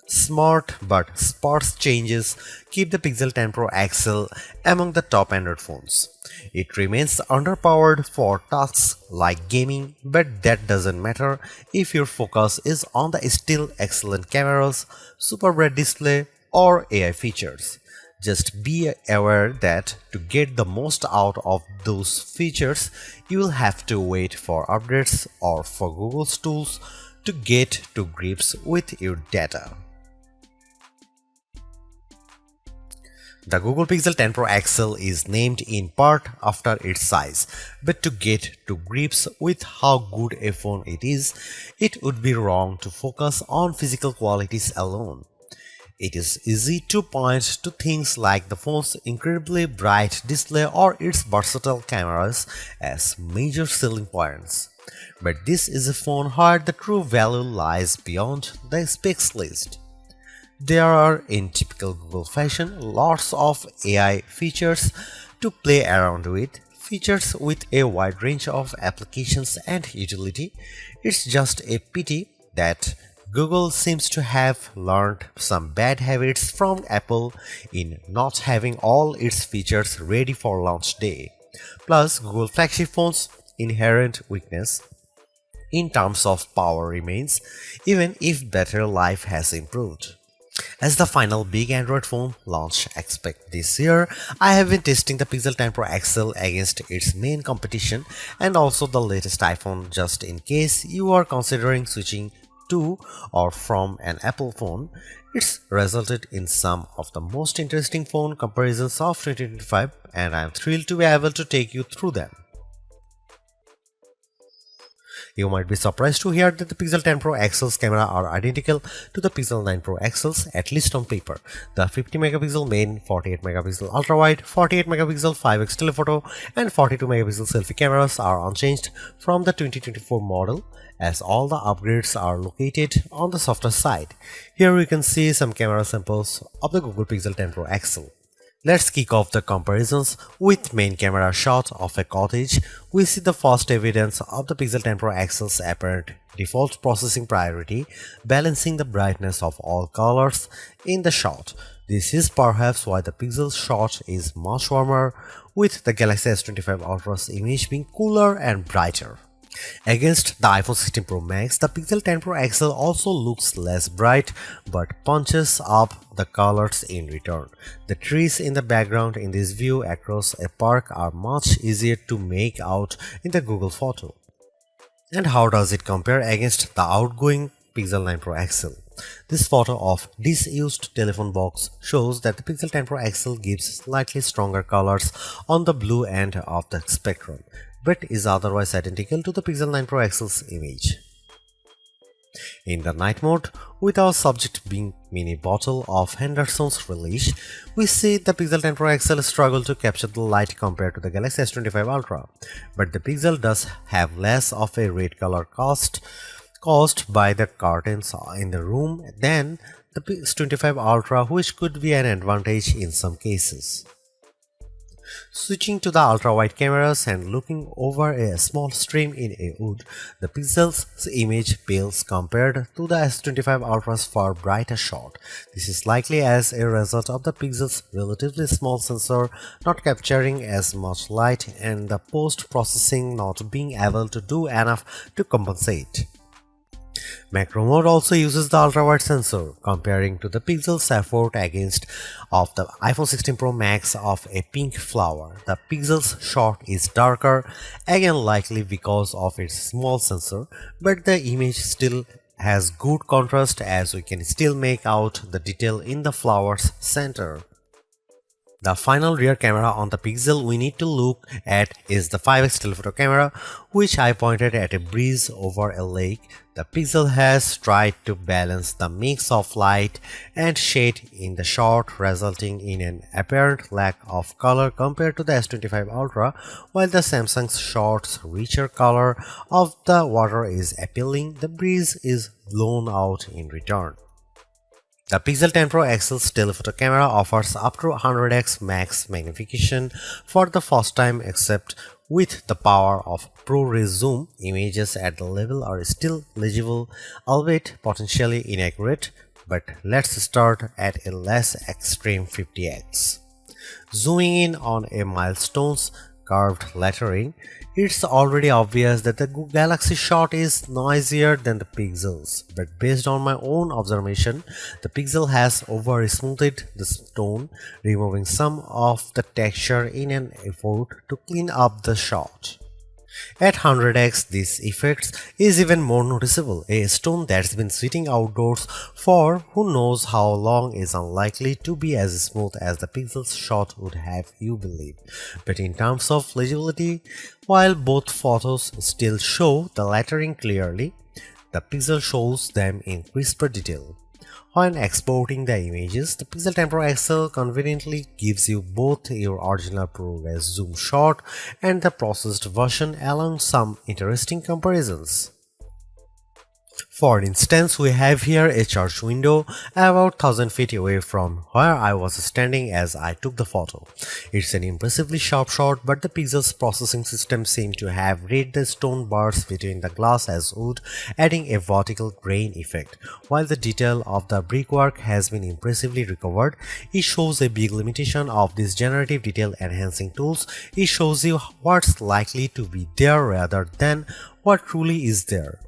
Smart but sparse changes keep the Pixel 10 Pro XL among the top Android phones. It remains underpowered for tasks like gaming, but that doesn't matter if your focus is on the still excellent cameras, super bright display, or AI features. Just be aware that to get the most out of those features, you will have to wait for updates or for Google's tools to get to grips with your data. The Google Pixel 10 Pro XL is named in part after its size, but to get to grips with how good a phone it is, it would be wrong to focus on physical qualities alone. It is easy to point to things like the phone's incredibly bright display or its versatile cameras as major selling points. But this is a phone where the true value lies beyond the specs list. There are, in typical Google fashion, lots of AI features to play around with, features with a wide range of applications and utility. It's just a pity that Google seems to have learned some bad habits from Apple in not having all its features ready for launch day. Plus, Google flagship phones' inherent weakness in terms of power remains, even if battery life has improved. As the final big Android phone launch expect this year, I have been testing the Pixel 10 Pro XL against its main competition and also the latest iPhone just in case you are considering switching to or from an Apple phone. It's resulted in some of the most interesting phone comparisons of 2025 and I am thrilled to be able to take you through them. You might be surprised to hear that the Pixel 10 Pro XL's camera are identical to the Pixel 9 Pro XL's, at least on paper. The 50 megapixel main, 48 megapixel ultra-wide, 48 megapixel 5x telephoto, and 42 megapixel selfie cameras are unchanged from the 2024 model, as all the upgrades are located on the softer side. Here we can see some camera samples of the Google Pixel 10 Pro XL. Let's kick off the comparisons with main camera shot of a cottage. We see the first evidence of the Pixel 10 Pro XL's apparent default processing priority, balancing the brightness of all colors in the shot. This is perhaps why the Pixel shot is much warmer, with the Galaxy S25 Ultra's image being cooler and brighter. Against the iPhone 16 Pro Max, the Pixel 10 Pro XL also looks less bright but punches up the colors in return. The trees in the background in this view across a park are much easier to make out in the Google photo. And how does it compare against the outgoing Pixel 9 Pro XL? This photo of disused telephone box shows that the Pixel 10 Pro XL gives slightly stronger colors on the blue end of the spectrum, but is otherwise identical to the Pixel 9 Pro XL's image. In the night mode, with our subject being mini bottle of Henderson's relish, we see the Pixel 10 Pro XL struggle to capture the light compared to the Galaxy S25 Ultra, but the Pixel does have less of a red color caused by the curtains in the room than the S25 Ultra, which could be an advantage in some cases. Switching to the ultra-wide cameras and looking over a small stream in a wood, the Pixel's image pales compared to the S25 Ultra's far brighter shot. This is likely as a result of the Pixel's relatively small sensor not capturing as much light and the post-processing not being able to do enough to compensate. Macro mode also uses the ultra-wide sensor, comparing to the Pixel's effort against of the iPhone 16 Pro Max of a pink flower. The Pixel's shot is darker, again likely because of its small sensor, but the image still has good contrast as we can still make out the detail in the flower's center. The final rear camera on the Pixel we need to look at is the 5x telephoto camera, which I pointed at a breeze over a lake. The Pixel has tried to balance the mix of light and shade in the shot, resulting in an apparent lack of color compared to the S25 Ultra, while the Samsung's shot's richer color of the water is appealing, the breeze is blown out in return. The Pixel 10 Pro XL's telephoto camera offers up to 100x max magnification for the first time, except with the power of ProRes zoom. Images at the level are still legible, albeit potentially inaccurate, but let's start at a less extreme 50x. Zooming in on a milestone's curved lettering, it's already obvious that the Galaxy shot is noisier than the Pixels, but based on my own observation, the Pixel has over-smoothed the stone, removing some of the texture in an effort to clean up the shot. At 100x, this effect is even more noticeable. A stone that's been sitting outdoors for who knows how long is unlikely to be as smooth as the Pixel's shot would have you believe. But in terms of legibility, while both photos still show the lettering clearly, the Pixel shows them in crisper detail. When exporting the images, the Pixel 10 Pro XL conveniently gives you both your original ProRes zoom shot and the processed version, allowing some interesting comparisons. For instance, we have here a church window about 1000 feet away from where I was standing as I took the photo. It's an impressively sharp shot, but the Pixel's processing system seemed to have read the stone bars between the glass as wood, adding a vertical grain effect. While the detail of the brickwork has been impressively recovered, it shows a big limitation of these generative detail enhancing tools. It shows you what's likely to be there rather than what truly is there.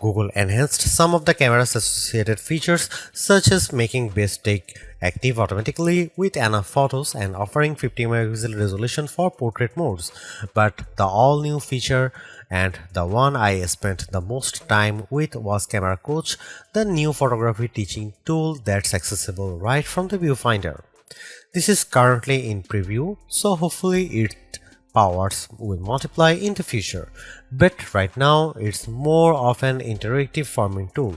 Google enhanced some of the camera's associated features, such as making best take active automatically with enough photos and offering 50 megapixel resolution for portrait modes. But the all-new feature, and the one I spent the most time with, was Camera Coach, the new photography teaching tool that's accessible right from the viewfinder. This is currently in preview, so hopefully its powers will multiply in the future, but right now it's more of an interactive forming tool.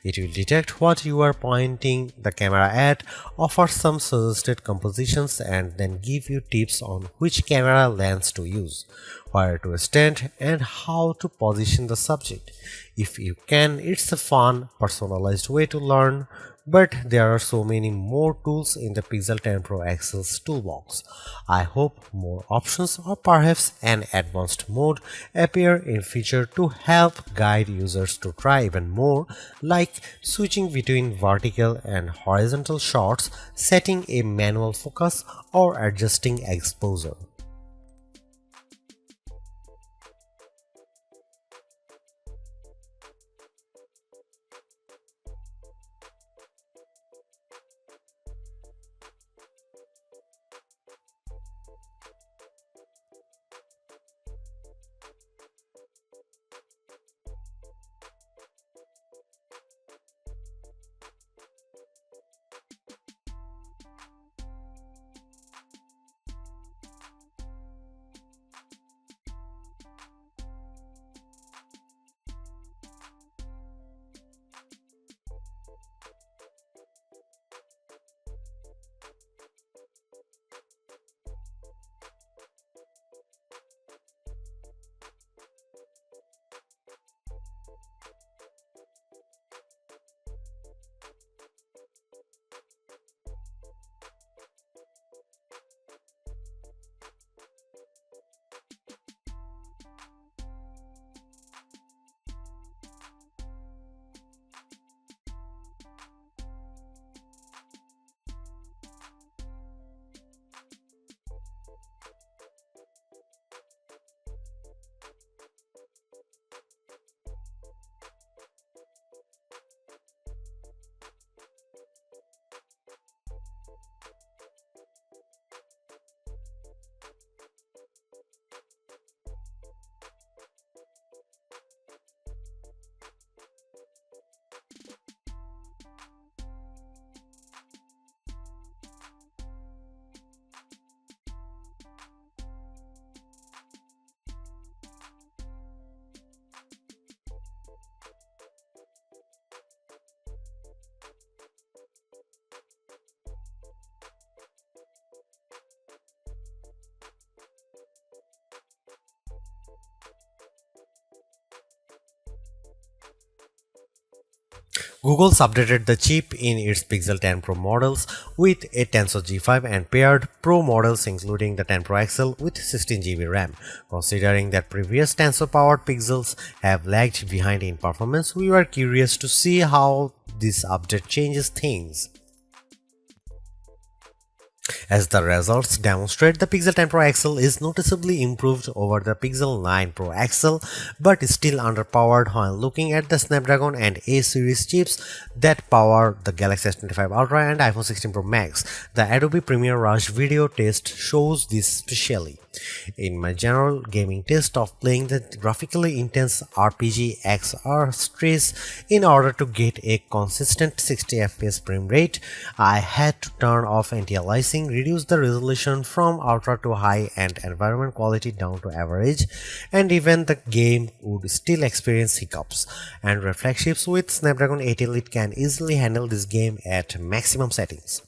It will detect what you are pointing the camera at, offer some suggested compositions, and then give you tips on which camera lens to use, where to stand, and how to position the subject. If you can, it's a fun, personalized way to learn. But there are so many more tools in the Pixel 10 Pro XL's toolbox. I hope more options or perhaps an advanced mode appear in future to help guide users to try even more, like switching between vertical and horizontal shots, setting a manual focus, or adjusting exposure. Google's updated the chip in its Pixel 10 Pro models with a Tensor G5 and paired Pro models including the 10 Pro XL with 16 GB RAM. Considering that previous Tensor-powered Pixels have lagged behind in performance, we were curious to see how this update changes things. As the results demonstrate, the Pixel 10 Pro XL is noticeably improved over the Pixel 9 Pro XL, but is still underpowered when looking at the Snapdragon and A series chips that power the Galaxy S25 Ultra and iPhone 16 Pro Max. The Adobe Premiere Rush video test shows this specially. In my general gaming test of playing the graphically intense RPG XR Stress in order to get a consistent 60 FPS frame rate, I had to turn off anti-aliasing, reduce the resolution from ultra to high and environment quality down to average, and even the game would still experience hiccups. And flagships with Snapdragon 8 Elite can easily handle this game at maximum settings.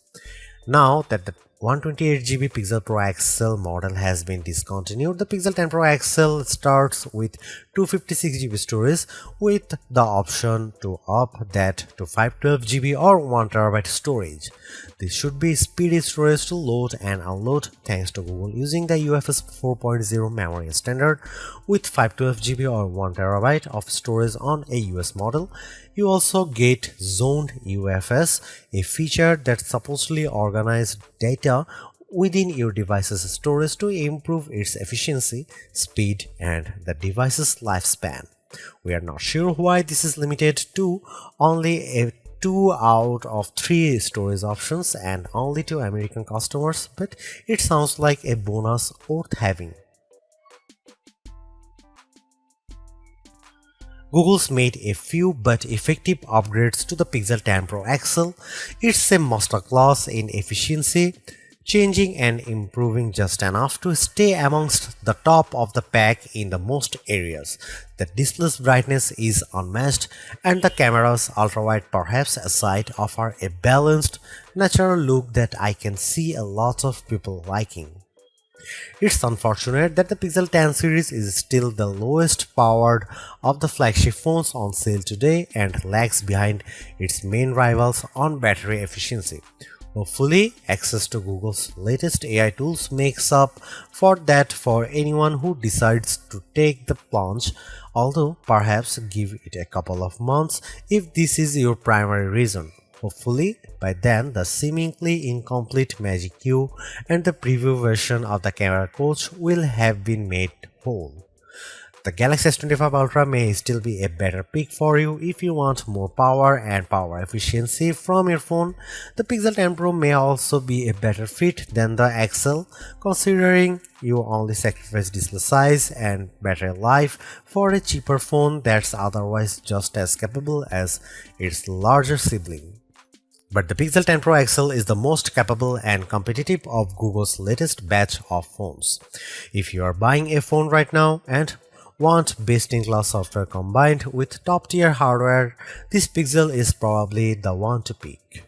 Now that the 128GB Pixel Pro XL model has been discontinued, the Pixel 10 Pro XL starts with 256GB storage with the option to up that to 512GB or 1TB storage. This should be speedy storage to load and unload thanks to Google using the UFS 4.0 memory standard with 512GB or 1TB of storage on a US model. You also get zoned UFS, a feature that supposedly organizes data within your device's storage to improve its efficiency, speed, and the device's lifespan. We are not sure why this is limited to only a 2 out of 3 storage options and only to American customers, but it sounds like a bonus worth having. Google's made a few but effective upgrades to the Pixel 10 Pro XL. It's a masterclass in efficiency, changing and improving just enough to stay amongst the top of the pack in the most areas. The display's brightness is unmatched, and the camera's ultrawide perhaps aside offer a balanced, natural look that I can see a lot of people liking. It's unfortunate that the Pixel 10 series is still the lowest powered of the flagship phones on sale today and lags behind its main rivals on battery efficiency. Hopefully, access to Google's latest AI tools makes up for that for anyone who decides to take the plunge, although perhaps give it a couple of months if this is your primary reason. Hopefully, by then the seemingly incomplete Magic Q and the preview version of the camera coach will have been made whole. The Galaxy S25 Ultra may still be a better pick for you if you want more power and power efficiency from your phone. The Pixel 10 Pro may also be a better fit than the XL, considering you only sacrifice display size and battery life for a cheaper phone that's otherwise just as capable as its larger sibling. But the Pixel 10 Pro XL is the most capable and competitive of Google's latest batch of phones. If you are buying a phone right now and want best-in-class software combined with top-tier hardware, this Pixel is probably the one to pick.